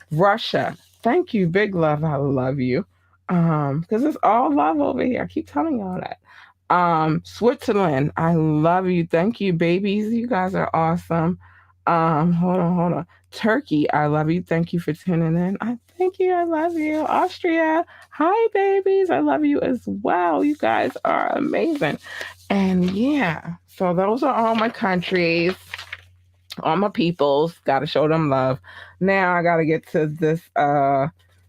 Speaker 1: Russia, thank you. Big love, I love you. Because it's all love over here. I keep telling y'all that. Switzerland, I love you. Thank you, babies. You guys are awesome. Hold on. Turkey, I love you. Thank you for tuning in. I thank you. I love you. Austria, hi, babies. I love you as well. You guys are amazing. And yeah, so those are all my countries, all my peoples. Got to show them love. Now I got to get to this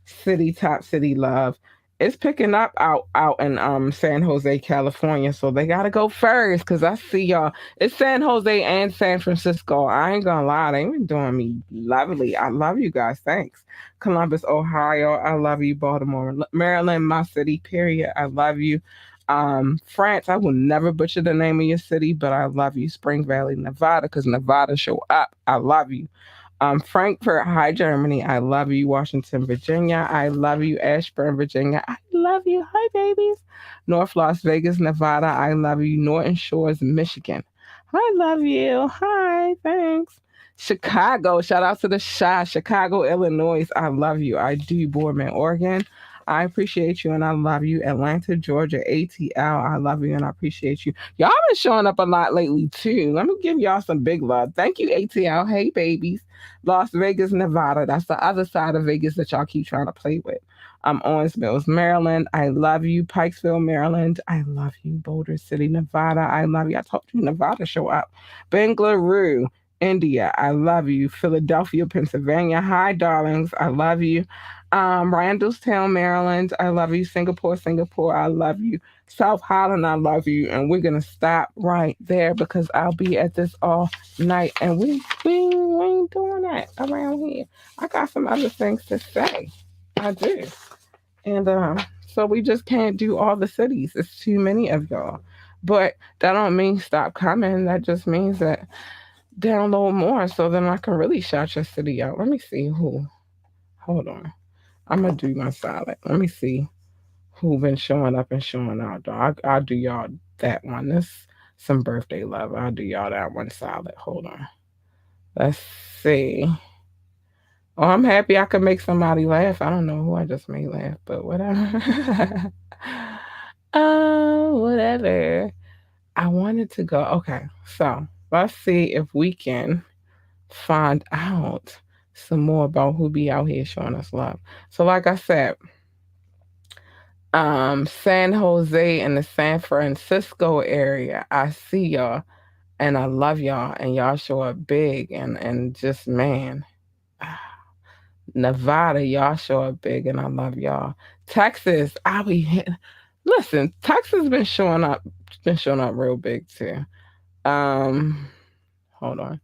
Speaker 1: city, top city love. It's picking up out in San Jose, California. So they gotta go first because I see y'all. It's San Jose and San Francisco. I ain't gonna lie, they been doing me lovely. I love you guys. Thanks. Columbus, Ohio. I love you. Baltimore, Maryland, my city. Period. I love you. France. I will never butcher the name of your city, but I love you. Spring Valley, Nevada, because Nevada show up. I love you. Frankfurt, hi, Germany. I love you. Washington, Virginia. I love you. Ashburn, Virginia. I love you. Hi, babies. North Las Vegas, Nevada. I love you. Norton Shores, Michigan. I love you. Hi, thanks. Chicago, shout out to the Shy. Chicago, Illinois. I love you. I do. Boardman, Oregon. I appreciate you and I love you. Atlanta, Georgia, ATL. I love you and I appreciate you. Y'all been showing up a lot lately too. Let me give y'all some big love. Thank you, ATL. Hey, babies. Las Vegas, Nevada. That's the other side of Vegas that y'all keep trying to play with. Owens Mills, Maryland. I love you. Pikesville, Maryland. I love you. Boulder City, Nevada. I love you. I told you Nevada show up. Bangalore, India. I love you. Philadelphia, Pennsylvania. Hi, darlings. I love you. Randallstown, Maryland. I love you. Singapore, Singapore. I love you. South Holland, I love you. And we're gonna stop right there because I'll be at this all night, and we ain't doing that around here. I got some other things to say. I do, and so we just can't do all the cities. It's too many of y'all. But that don't mean stop coming. That just means that download more so then I can really shout your city out. Let me see who. Hold on. I'm gonna do my silent. Let me see who been showing up and showing out. Dog. I'll do y'all that one. This some birthday love. I'll do y'all that one solid. Hold on. Let's see. Oh, I'm happy I could make somebody laugh. I don't know who I just made laugh, but whatever. Whatever. I wanted to go. Okay, so let's see if we can find out some more about who be out here showing us love. So, like I said, San Jose and the San Francisco area. I see y'all and I love y'all and y'all show up big and just man. Nevada, y'all show up big and I love y'all. Texas, I'll be hit. Listen, Texas been showing up real big too. Um, hold on.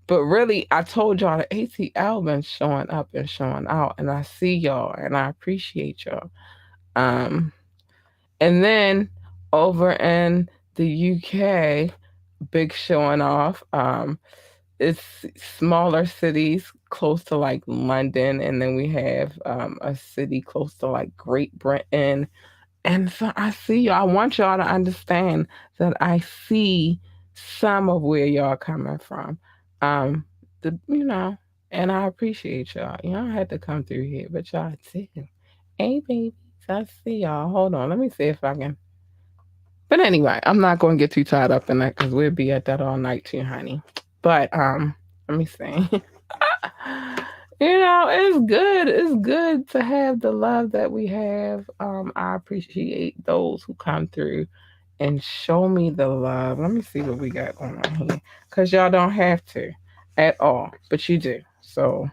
Speaker 1: But really, I told y'all the ATL been showing up and showing out, and I see y'all and I appreciate y'all. Um, And then over in the UK, big showing off. It's smaller cities close to like London, and then we have a city close to like Great Britain. And so I see y'all. I want y'all to understand that I see some of where y'all coming from. Um, and I appreciate y'all. Y'all had to come through here, but y'all too. Hey, babies, I see y'all. Hold on, let me see if I can. But anyway, I'm not going to get too tied up in that because we'll be at that all night too, honey. But let me see. It's good. It's good to have the love that we have. I appreciate those who come through and show me the love. Let me see what we got going on here. Because y'all don't have to at all, but you do. So,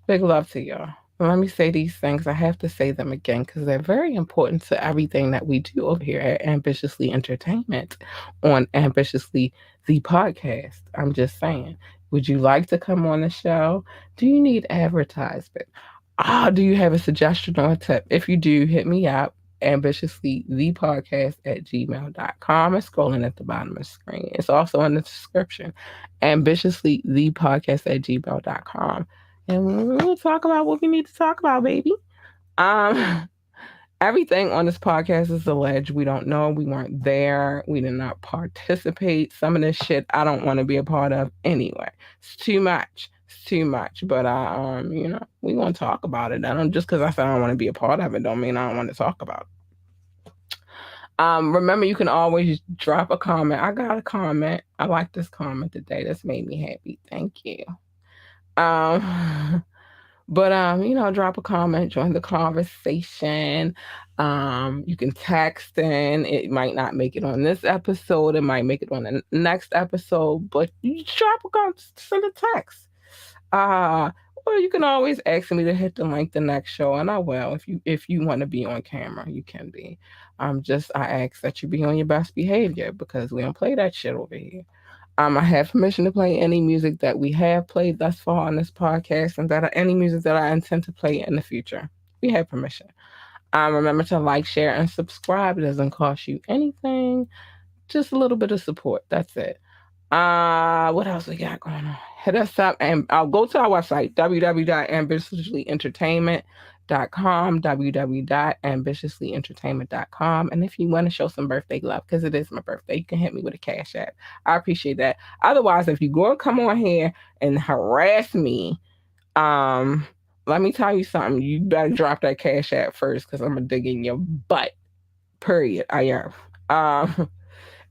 Speaker 1: big love to y'all. Let me say these things. I have to say them again because they're very important to everything that we do over here at Ambitiously Entertainment on Ambitiously the podcast. I'm just saying. Would you like to come on the show? Do you need advertisement? Do you have a suggestion or a tip? If you do, hit me up. Ambitiously the podcast at gmail.com. It's scrolling at the bottom of the screen. It's also in the description. Ambitiously the podcast at gmail.com, and we'll talk about what we need to talk about, baby. Um, Everything on this podcast is alleged. We don't know. We weren't there. We did not participate. Some of this shit I don't want to be a part of anyway. It's too much. It's too much. But we gonna talk about it. I don't just because I said I don't want to be a part of it don't mean I don't want to talk about it. Remember, you can always drop a comment. I got a comment. I like this comment today. This made me happy. Thank you. Um, But drop a comment, join the conversation. You can text in. It might not make it on this episode. It might make it on the next episode. But you drop a comment, send a text. Uh, or you can always ask me to hit the link the next show, and I will. If you want to be on camera, you can be. I ask that you be on your best behavior because we don't play that shit over here. I have permission to play any music that we have played thus far on this podcast, and any music that I intend to play in the future. We have permission. Remember to like, share, and subscribe. It doesn't cost you anything. Just a little bit of support. That's it. What else we got going on? Hit us up and I'll go to our website, www.ambitiouslyentertainment.com, www.ambitiouslyentertainment.com. And if you want to show some birthday love, because it is my birthday, you can hit me with a cash app. I appreciate that. Otherwise, if you go and come on here and harass me, let me tell you something. You better drop that cash app first because I'm gonna dig in your butt. Period. I am.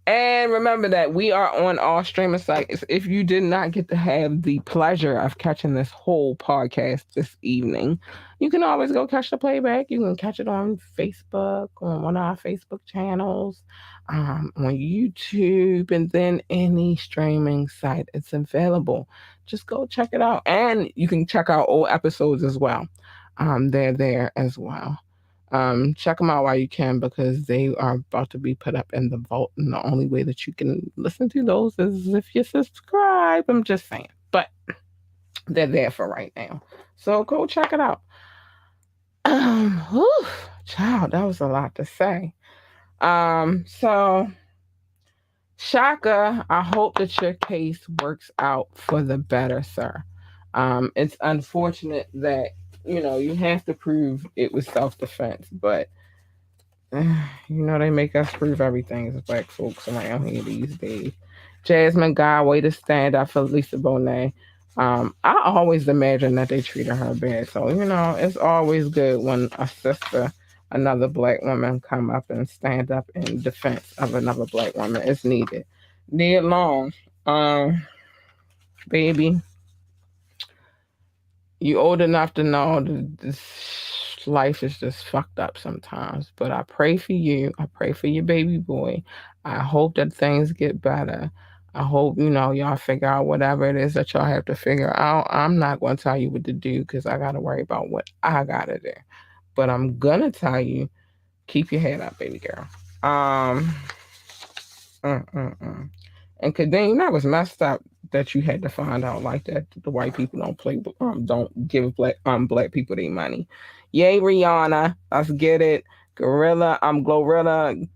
Speaker 1: And remember that we are on all streaming sites. If you did not get to have the pleasure of catching this whole podcast this evening, you can always go catch the playback. You can catch it on Facebook, on one of our Facebook channels, on YouTube, and then any streaming site. It's available. Just go check it out. And you can check out old episodes as well. They're there as well. Check them out while you can because they are about to be put up in the vault. And the only way that you can listen to those is if you subscribe. I'm just saying. But they're there for right now. So go check it out. Whew, child, that was a lot to say. So Shaka, I hope that your case works out for the better, sir. It's unfortunate that you have to prove it was self-defense, but they make us prove everything as black folks around here these days. Jasmine Guy, way to stand up for Lisa Bonet. I always imagine that they treated her bad, so it's always good when a sister, another black woman, come up and stand up in defense of another black woman. It's needed. Nia Long, baby, you old enough to know that this life is just fucked up sometimes. But I pray for you. I pray for your baby boy. I hope that things get better. I hope, y'all figure out whatever it is that y'all have to figure out. I'm not going to tell you what to do because I got to worry about what I got to do. But I'm going to tell you, keep your head up, baby girl. And Kadeem, that was messed up that you had to find out like that. The white people don't give black people their money. Yay, Rihanna. Let's get it. Glorilla.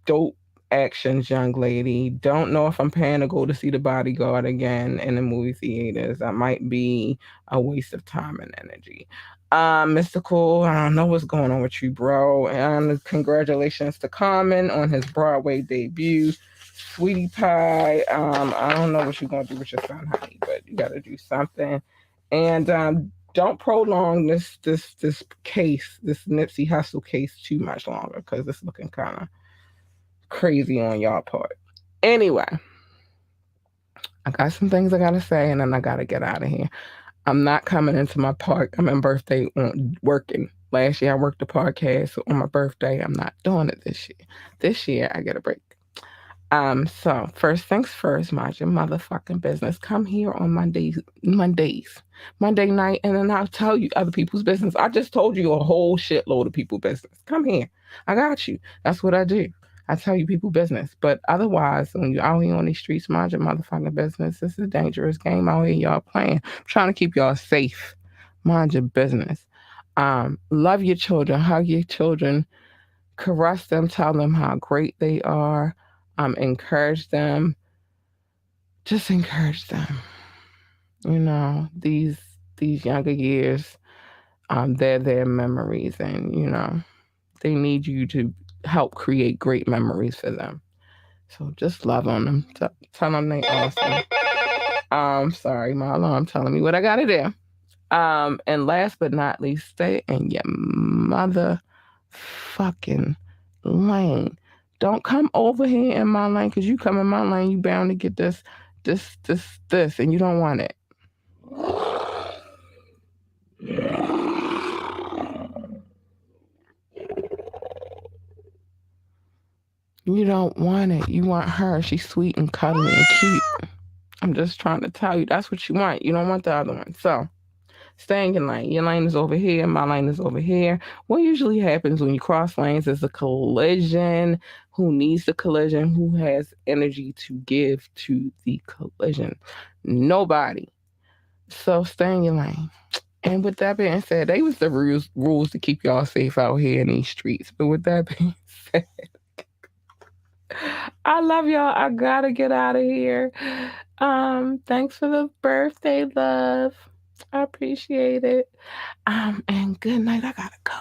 Speaker 1: Dope actions, young lady. Don't know if I'm paying to go to see The Bodyguard again in the movie theaters. That might be a waste of time and energy. Mystical, I don't know what's going on with you, bro. And congratulations to Common on his Broadway debut. Sweetie Pie, I don't know what you're gonna do with your son, honey, but you gotta do something. And don't prolong this case, this Nipsey Hussle case too much longer because it's looking kind of crazy on y'all part. Anyway, I got some things I gotta say and then I gotta get out of here. I'm not coming into my birthday working. Last year I worked the podcast, so on my birthday, I'm not doing it this year. This year I get a break. So first things first, mind your motherfucking business. Come here on Monday night, and then I'll tell you other people's business. I just told you a whole shitload of people business. Come here. I got you. That's what I do. I tell you people business. But otherwise, when you're out here on these streets, mind your motherfucking business. This is a dangerous game out here, y'all playing. I'm trying to keep y'all safe. Mind your business. Love your children, hug your children, caress them, tell them how great they are, encourage them, just encourage them. You know, these younger years, they're their memories, and they need you to help create great memories for them. So just love on them. Tell them they awesome. Sorry, my alarm telling me what I gotta do. And last but not least, stay in your motherfucking lane. Don't come over here in my lane, because you come in my lane, you bound to get this, and you don't want it. You don't want it. You want her. She's sweet and cuddly and cute. I'm just trying to tell you, that's what you want. You don't want the other one. So stay in your lane. Your lane is over here. My lane is over here. What usually happens when you cross lanes is a collision. Who needs the collision? Who has energy to give to the collision? Nobody. So stay in your lane. And with that being said, they was the rules to keep y'all safe out here in these streets. But with that being said, I love y'all. I gotta get out of here. Thanks for the birthday love. I appreciate it. And good night. I gotta go.